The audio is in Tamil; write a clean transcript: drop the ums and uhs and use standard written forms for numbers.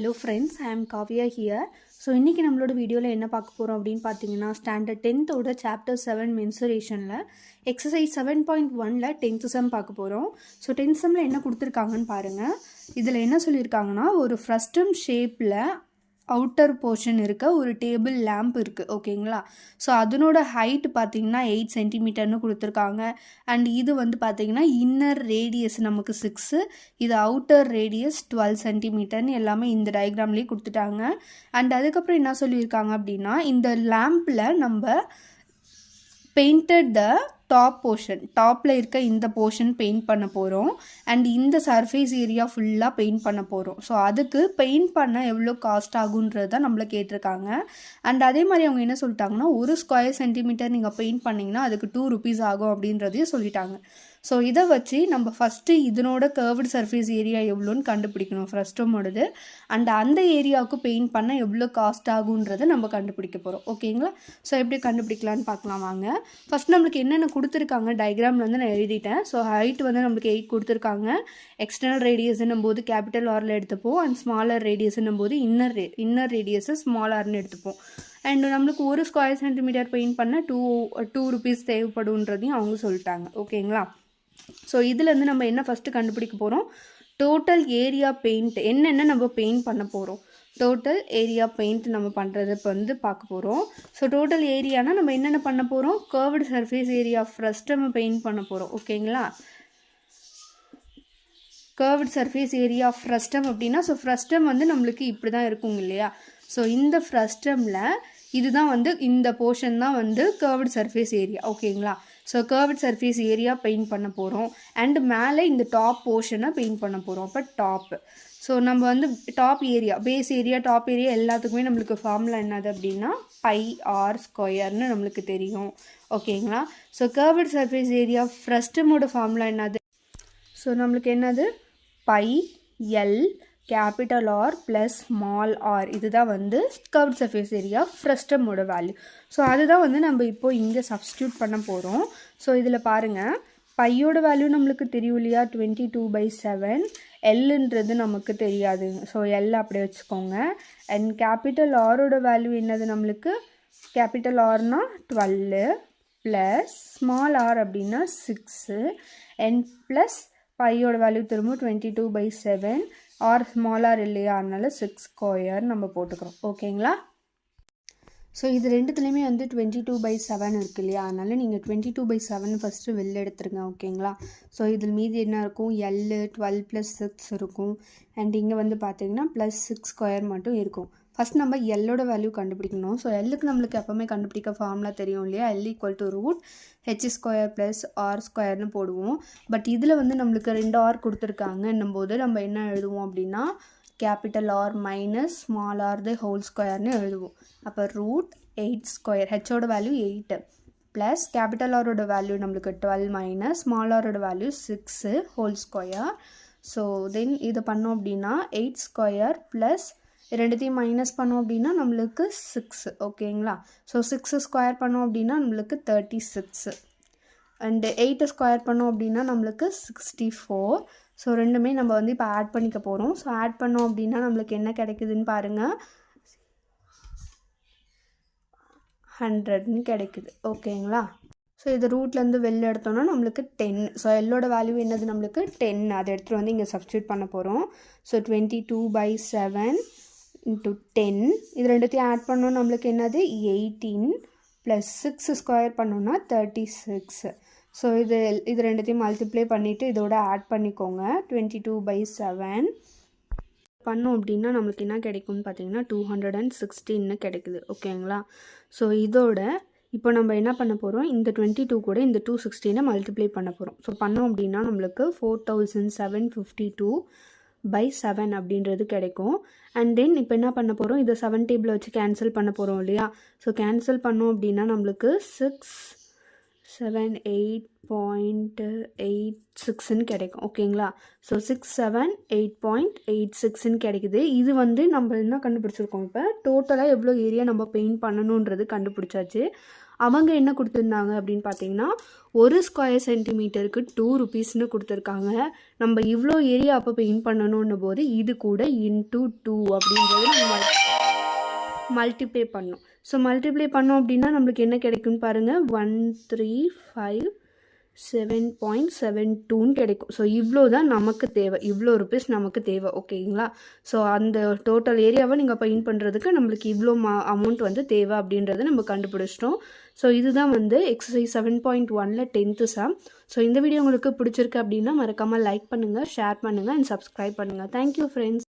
Hello friends, I am Kavya here. So இன்னைக்கு நம்மளோட வீடியோல என்ன பார்க்க போறோம் அப்படினு பாத்தீங்கன்னா ஸ்டாண்டர்ட் 10th ஓட சாப்டர் 7 மென்சுரேஷன்ல எக்சர்சைஸ் 7.1ல 10th சம் பார்க்க போறோம். ஸோ 10th சம்ல என்ன கொடுத்துருக்காங்கன்னு பாருங்க. இதில் என்ன சொல்லியிருக்காங்கன்னா ஒரு ஃப்ரஸ்டம் ஷேப்பில் அவுட்டர் போர்ஷன் இருக்க ஒரு டேபிள் லேம்ப் இருக்குது ஓகேங்களா. ஸோ அதனோட ஹைட் பார்த்தீங்கன்னா 8 சென்டிமீட்டர்னு கொடுத்துருக்காங்க. அண்ட் இது வந்து பார்த்தீங்கன்னா இன்னர் ரேடியஸ் நமக்கு 6, இது அவுட்டர் ரேடியஸ் 12 சென்டிமீட்டர்னு எல்லாமே இந்த டயக்ராம்லேயே கொடுத்துட்டாங்க. அண்ட் அதுக்கப்புறம் என்ன சொல்லியிருக்காங்க அப்படின்னா இந்த லேம்பில் நம்ம பெயிண்டட் த டாப் போர்ஷன், டாப்பில் இருக்க இந்த போர்ஷன் பெயிண்ட் பண்ண போகிறோம். அண்ட் இந்த சர்ஃபேஸ் ஏரியா ஃபுல்லாக பெயிண்ட் பண்ண போகிறோம். ஸோ அதுக்கு பெயிண்ட் பண்ண எவ்வளோ காஸ்ட் ஆகுன்றது தான் நம்மளை கேட்டிருக்காங்க. அண்ட் அதே மாதிரி அவங்க என்ன சொல்லிட்டாங்கன்னா ஒரு ஸ்கொயர் சென்டிமீட்டர் நீங்கள் பெயிண்ட் பண்ணிங்கன்னா அதுக்கு 2 rupees ஆகும் அப்படின்றதையும் சொல்லிட்டாங்க. ஸோ இதை வச்சு நம்ம ஃபஸ்ட்டு இதனோட கர்வ்டு சர்ஃபேஸ் ஏரியா எவ்வளோன்னு கண்டுபிடிக்கணும் ஃப்ரஸ்டமோடது. அண்ட் அந்த ஏரியாவுக்கு பெயிண்ட் பண்ண எவ்வளோ காஸ்ட் ஆகுன்றதை நம்ம கண்டுபிடிக்க போகிறோம் ஓகேங்களா. ஸோ எப்படி கண்டுபிடிக்கலான்னு பார்க்கலாம் வாங்க. ஃபஸ்ட் நம்மளுக்கு என்னென்ன கொடுத்துருக்காங்க டயக்ராமில் வந்து நான் எழுதிட்டேன். ஸோ ஹைட் வந்து நம்மளுக்கு 8 கொடுத்துருக்காங்க. எக்ஸ்டர்னல் ரேடியஸ்ன்னும் போது கேபிட்டல் ஆரில் எடுத்துப்போம். அண்ட் ஸ்மாலர் ரேடியஸ்ன்னும் போது இன்னர் ரேடியஸை ஸ்மால் ஆர்னு எடுத்துப்போம். அண்ட் நம்மளுக்கு ஒரு ஸ்கொயர் சென்டிமீட்டர் பெயிண்ட் பண்ண 2 rupees தேவைப்படுன்றதையும் அவங்க சொல்லிட்டாங்க ஓகேங்களா. ஸோ இதுலேருந்து நம்ம என்ன ஃபஸ்ட்டு கண்டுபிடிக்க போகிறோம், டோட்டல் ஏரியா பெயிண்ட் என்னென்ன நம்ம பெயிண்ட் பண்ண போகிறோம். டோட்டல் ஏரியா பெயிண்ட் நம்ம பண்ணுறது இப்போ வந்து பார்க்க போகிறோம். ஸோ டோட்டல் ஏரியானா நம்ம என்னென்ன பண்ண போகிறோம், curved surface area frustum paint பண்ண போகிறோம் ஓகேங்களா. கர்வ்டு சர்ஃபேஸ் ஏரியா ஃப்ரஸ்டம் அப்படின்னா ஸோ ஃப்ரஸ்டம் வந்து நம்மளுக்கு இப்படி தான் இருக்குங்க இல்லையா. ஸோ இந்த ஃப்ரஸ்டமில் இதுதான் வந்து இந்த போர்ஷன் தான் வந்து கர்வ்டு சர்ஃபேஸ் ஏரியா ஓகேங்களா. So curved surface area paint பண்ண போகிறோம். அண்ட் மேலே இந்த டாப் போர்ஷனை பெயிண்ட் பண்ண போகிறோம். அப்போ டாப்பு, ஸோ நம்ம வந்து top area, base area, top area எல்லாத்துக்குமே நம்மளுக்கு ஃபார்முலா என்னது அப்படின்னா πr² நம்மளுக்கு தெரியும் ஓகேங்களா. ஸோ கர்வ்டு சர்ஃபேஸ் ஏரியா ஃப்ரஸ்டமோட ஃபார்முலா என்னது, ஸோ நம்மளுக்கு என்னது πl capital R plus small R, இதுதான் வந்து கர்வ்டு சர்ஃபேஸ் ஏரியா ஃப்ரஸ்டமோட வேல்யூ. ஸோ அதுதான் வந்து நம்ம இப்போது இங்கே சப்ஸ்டியூட் பண்ண போகிறோம். ஸோ இதில் பாருங்கள் பையோட வேல்யூ நம்மளுக்கு தெரியும் இல்லையா 22/7, எல்லுன்றது நமக்கு தெரியாது. ஸோ எல் அப்படியே வச்சுக்கோங்க. அண்ட் கேபிட்டல் ஆரோட வேல்யூ என்னது நம்மளுக்கு, கேபிட்டல் ஆர்னா 12 ப்ளஸ் ஸ்மால் ஆர் அப்படின்னா 6 அண்ட் ப்ளஸ் பையோட வேல்யூ திரும்ப 22/7 ஆர் ஸ்மால் ஆர் இல்லையா, அதனால 6² நம்ம போட்டுக்கிறோம் ஓகேங்களா. ஸோ இது ரெண்டுத்துலேயுமே வந்து 22/7 இருக்குது இல்லையா, அதனால நீங்கள் 22/7 ஃபஸ்ட்டு வெளில எடுத்துருங்க ஓகேங்களா. ஸோ இதில் மீதி என்ன இருக்கும், எல் 12 + 6 இருக்கும். அண்ட் இங்கே வந்து பார்த்தீங்கன்னா +6² மட்டும் இருக்கும். ஃபஸ்ட் நம்ம எல்லோட வேல்யூ கண்டுபிடிக்கணும். ஸோ எல்லுக்கு நம்மளுக்கு எப்போவுமே கண்டுபிடிக்க ஃபார்முலா தெரியும் இல்லையா, L = h² + r² போடுவோம். பட் இதில் வந்து நம்மளுக்கு 2 ஆர் கொடுத்துருக்காங்கன்னும் போது நம்ம என்ன எழுதுவோம் அப்படின்னா capital R minus small R the whole ஸ்கொயர்னு எழுதுவோம். அப்போ √8², ஹெச்சோட வேல்யூ 8 ப்ளஸ் கேபிட்டல் ஆரோட வேல்யூ நம்மளுக்கு 12 மைனஸ் ஸ்மால் ஆரோட value 6 whole square. So then இதை பண்ணோம் அப்படின்னா 8² ப்ளஸ் ரெண்டுத்தையும் மைனஸ் பண்ணோம் அப்படின்னா நம்மளுக்கு 6 ஓகேங்களா. ஸோ 6² பண்ணோம் அப்படின்னா நம்மளுக்கு 36 அண்டு 8² பண்ணோம் அப்படின்னா நம்மளுக்கு 64. ஸோ ரெண்டுமே நம்ம வந்து இப்போ ஆட் பண்ணிக்க போகிறோம். ஸோ ஆட் பண்ணோம் அப்படின்னா நம்மளுக்கு என்ன கிடைக்குதுன்னு பாருங்கள், 100ன்னு கிடைக்குது ஓகேங்களா. ஸோ இது ரூட்லேருந்து வெளில எடுத்தோன்னா நம்மளுக்கு 10. ஸோ எல்லோட வேல்யூ என்னது நம்மளுக்கு 10, அதை எடுத்துகிட்டு வந்து இங்கே சப்ஸ்டியூட் பண்ண போகிறோம். ஸோ 22/7 × 10, இது ரெண்டுத்தையும் ஆட் பண்ணோம் நம்மளுக்கு என்னது 18 ப்ளஸ் 6² பண்ணோன்னா 36. ஸோ இது ரெண்டுத்தையும் மல்டிப்ளை பண்ணிவிட்டு இதோட ஆட் பண்ணிக்கோங்க. 22/7 பண்ணோம் அப்படின்னா நம்மளுக்கு என்ன கிடைக்கும்னு பார்த்தீங்கன்னா 216 கிடைக்குது ஓகேங்களா. ஸோ இதோட இப்போ நம்ம என்ன பண்ண போகிறோம், இந்த 22 கூட இந்த 216 மல்டிப்ளை பண்ண போகிறோம். ஸோ பண்ணோம் அப்படின்னா நம்மளுக்கு 4752/7 அப்படின்றது கிடைக்கும். அண்ட் தென் இப்போ என்ன பண்ண போகிறோம், இதை 7 டேபிளை வச்சு கேன்சல் பண்ண போகிறோம் இல்லையா. ஸோ கேன்சல் பண்ணோம் அப்படின்னா நம்மளுக்கு 678.86ன்னு கிடைக்கும் ஓகேங்களா. ஸோ 678.86ன்னு கிடைக்குது. இது வந்து நம்ம என்ன கண்டுபிடிச்சிருக்கோம், இப்போ டோட்டலாக எவ்வளோ ஏரியா நம்ம பெயிண்ட் பண்ணணுன்றது கண்டுபிடிச்சாச்சு. அவங்க என்ன கொடுத்துருந்தாங்க அப்படின்னு பார்த்தீங்கன்னா 1 ஸ்கொயர் சென்டிமீட்டருக்கு 2 rupeesனு கொடுத்துருக்காங்க. நம்ம இவ்வளோ ஏரியா அப்போ பெயிண்ட் பண்ணணும்னு போது இது கூட இன்டூ 2 அப்படின்றது நம்ம மல்டிப்ளை பண்ணோம். ஸோ மல்டிப்ளை பண்ணோம் அப்படின்னா நம்மளுக்கு என்ன கிடைக்கும்னு பாருங்கள், 1357.72 கிடைக்கும். ஸோ இவ்வளோ தான் நமக்கு தேவை, இவ்வளோ ருபீஸ் நமக்கு தேவை. ஓகேங்களா? ஸோ அந்த டோட்டல் ஏரியாவை நீங்கள் பெயிண்ட் பண்ணுறதுக்கு நம்மளுக்கு இவ்வளோ அமௌண்ட் வந்து தேவை அப்படின்றத நம்ம கண்டுபிடிச்சிட்டோம். ஸோ இதுதான் வந்து எக்ஸசைஸ் 7.1ல் 10th சம். ஸோ இந்த வீடியோ உங்களுக்கு பிடிச்சிருக்கு அப்படின்னா மறக்காமல் லைக் பண்ணுங்கள், ஷேர் பண்ணுங்கள் அண்ட் சப்ஸ்கிரைப் பண்ணுங்கள். Thank you friends.